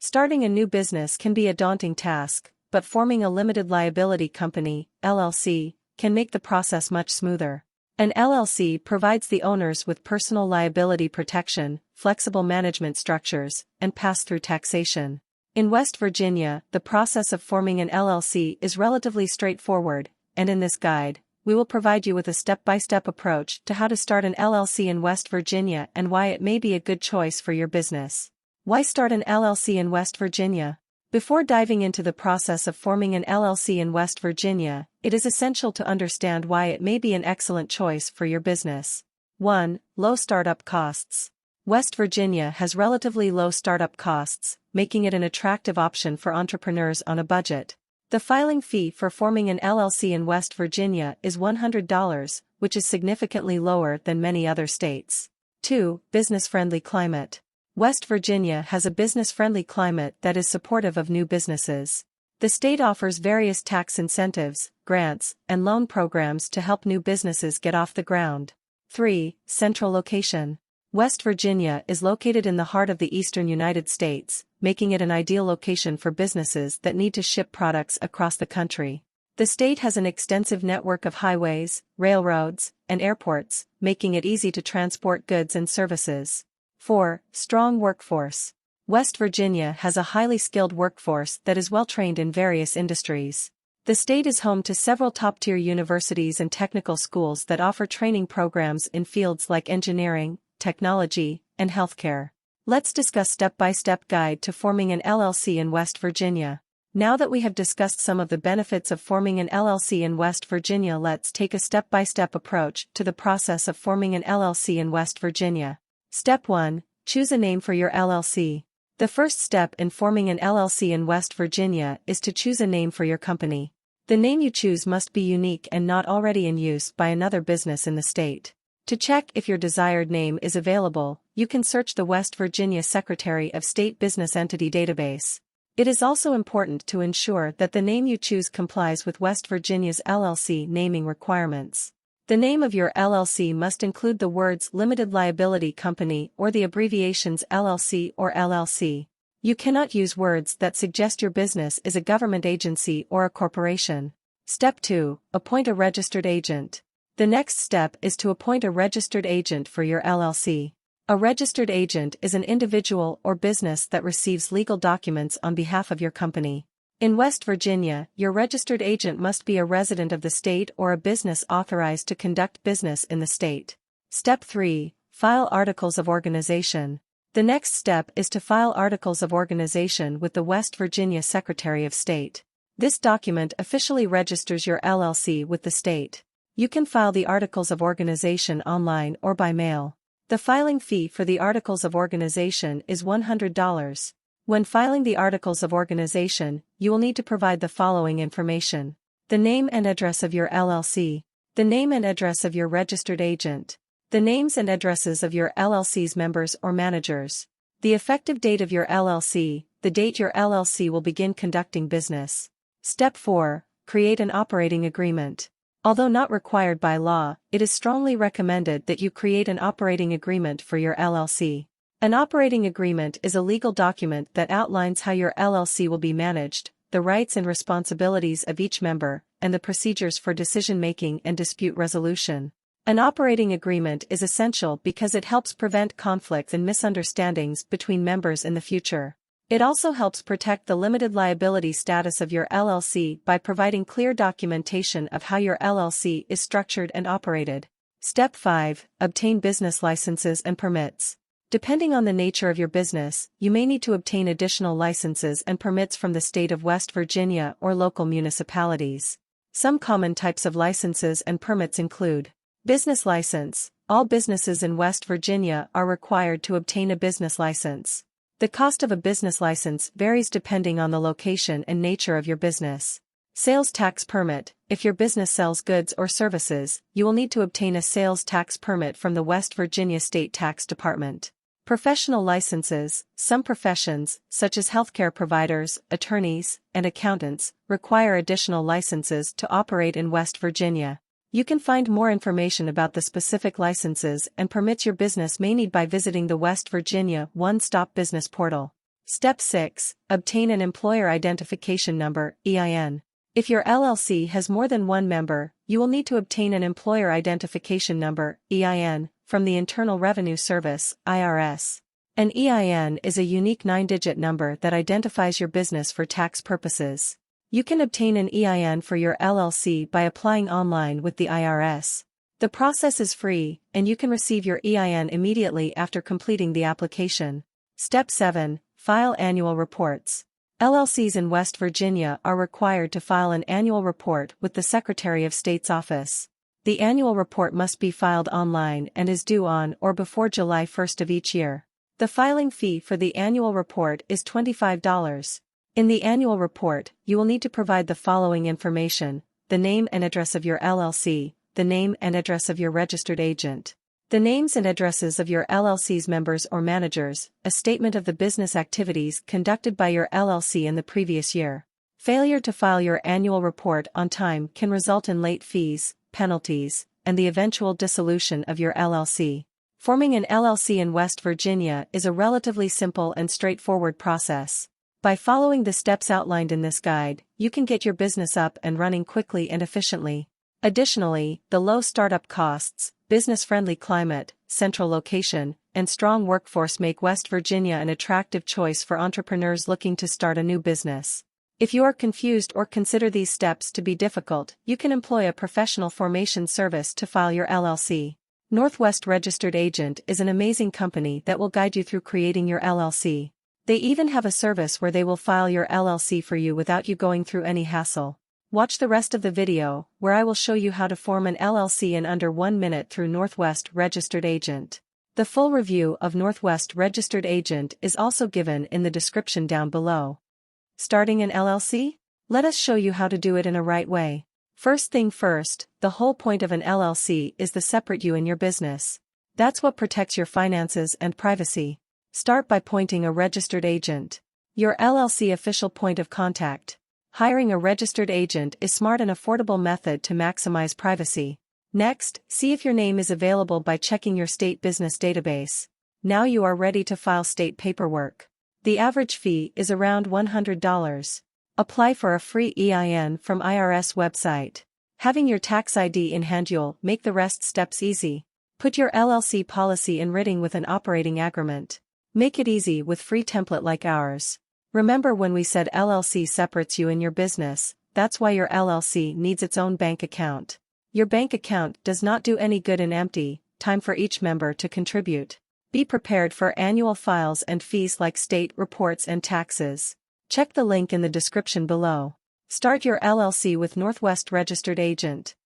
Starting a new business can be a daunting task, but forming a limited liability company, LLC, can make the process much smoother. An LLC provides the owners with personal liability protection, flexible management structures, and pass-through taxation. In West Virginia, the process of forming an LLC is relatively straightforward, and in this guide, we will provide you with a step-by-step approach to how to start an LLC in West Virginia and why it may be a good choice for your business. Why start an LLC in West Virginia? Before diving into the process of forming an LLC in West Virginia, it is essential to understand why it may be an excellent choice for your business. 1. Low startup costs. West Virginia has relatively low startup costs, making it an attractive option for entrepreneurs on a budget. The filing fee for forming an LLC in West Virginia is $100, which is significantly lower than many other states. 2. Business-friendly climate. West Virginia has a business-friendly climate that is supportive of new businesses. The state offers various tax incentives, grants, and loan programs to help new businesses get off the ground. 3. Central location. West Virginia is located in the heart of the eastern United States, making it an ideal location for businesses that need to ship products across the country. The state has an extensive network of highways, railroads, and airports, making it easy to transport goods and services. 4. Strong workforce. West Virginia has a highly skilled workforce that is well trained in various industries. The state is home to several top-tier universities and technical schools that offer training programs in fields like engineering, technology, and healthcare. Let's discuss step-by-step guide to forming an LLC in West Virginia. Now that we have discussed some of the benefits of forming an LLC in West Virginia, let's take a step-by-step approach to the process of forming an LLC in West Virginia. Step 1. Choose a name for your LLC. The first step in forming an LLC in West Virginia is to choose a name for your company. The name you choose must be unique and not already in use by another business in the state. To check if your desired name is available, you can search the West Virginia Secretary of State Business Entity database. It is also important to ensure that the name you choose complies with West Virginia's LLC naming requirements. The name of your LLC must include the words Limited Liability Company or the abbreviations LLC or LLC. You cannot use words that suggest your business is a government agency or a corporation. Step 2. Appoint a registered agent. The next step is to appoint a registered agent for your LLC. A registered agent is an individual or business that receives legal documents on behalf of your company. In West Virginia, your registered agent must be a resident of the state or a business authorized to conduct business in the state. Step 3. File Articles of Organization. The next step is to file Articles of Organization with the West Virginia Secretary of State. This document officially registers your LLC with the state. You can file the Articles of Organization online or by mail. The filing fee for the Articles of Organization is $100. When filing the Articles of Organization, you will need to provide the following information: the name and address of your LLC, the name and address of your registered agent, the names and addresses of your LLC's members or managers, the effective date of your LLC, the date your LLC will begin conducting business. Step 4. Create an operating agreement. Although not required by law, it is strongly recommended that you create an operating agreement for your LLC. An operating agreement is a legal document that outlines how your LLC will be managed, the rights and responsibilities of each member, and the procedures for decision-making and dispute resolution. An operating agreement is essential because it helps prevent conflicts and misunderstandings between members in the future. It also helps protect the limited liability status of your LLC by providing clear documentation of how your LLC is structured and operated. Step 5. Obtain business licenses and permits. Depending on the nature of your business, you may need to obtain additional licenses and permits from the state of West Virginia or local municipalities. Some common types of licenses and permits include business license. All businesses in West Virginia are required to obtain a business license. The cost of a business license varies depending on the location and nature of your business. Sales tax permit. If your business sells goods or services, you will need to obtain a sales tax permit from the West Virginia State Tax Department. Professional licenses. Some professions, such as healthcare providers, attorneys, and accountants, require additional licenses to operate in West Virginia. You can find more information about the specific licenses and permits your business may need by visiting the West Virginia One-Stop Business Portal. Step 6. Obtain an Employer Identification Number, EIN. If your LLC has more than one member, you will need to obtain an Employer Identification Number, EIN, from the Internal Revenue Service, IRS. An EIN is a unique 9-digit number that identifies your business for tax purposes. You can obtain an EIN for your LLC by applying online with the IRS. The process is free, and you can receive your EIN immediately after completing the application. Step 7. File annual reports. LLCs in West Virginia are required to file an annual report with the Secretary of State's office. The annual report must be filed online and is due on or before July 1st of each year. The filing fee for the annual report is $25. In the annual report, you will need to provide the following information: the name and address of your LLC, the name and address of your registered agent, the names and addresses of your LLC's members or managers, a statement of the business activities conducted by your LLC in the previous year. Failure to file your annual report on time can result in late fees, penalties, and the eventual dissolution of your LLC. Forming an LLC in West Virginia is a relatively simple and straightforward process. By following the steps outlined in this guide, you can get your business up and running quickly and efficiently. Additionally, the low startup costs, business-friendly climate, central location, and strong workforce make West Virginia an attractive choice for entrepreneurs looking to start a new business. If you are confused or consider these steps to be difficult, you can employ a professional formation service to file your LLC. Northwest Registered Agent is an amazing company that will guide you through creating your LLC. They even have a service where they will file your LLC for you without you going through any hassle. Watch the rest of the video, where I will show you how to form an LLC in under 1 minute through Northwest Registered Agent. The full review of Northwest Registered Agent is also given in the description down below. Starting an LLC? Let us show you how to do it in a right way. First thing first, the whole point of an LLC is to separate you and your business. That's what protects your finances and privacy. Start by appointing a registered agent. Your LLC official point of contact. Hiring a registered agent is a smart and affordable method to maximize privacy. Next, see if your name is available by checking your state business database. Now you are ready to file state paperwork. The average fee is around $100. Apply for a free EIN from IRS website. Having your tax ID in hand will make the rest steps easy. Put your LLC policy in writing with an operating agreement. Make it easy with free template like ours. Remember when we said LLC separates you and your business, that's why your LLC needs its own bank account. Your bank account does not do any good in empty. Time for each member to contribute. Be prepared for annual files and fees like state reports and taxes. Check the link in the description below. Start your LLC with Northwest Registered Agent.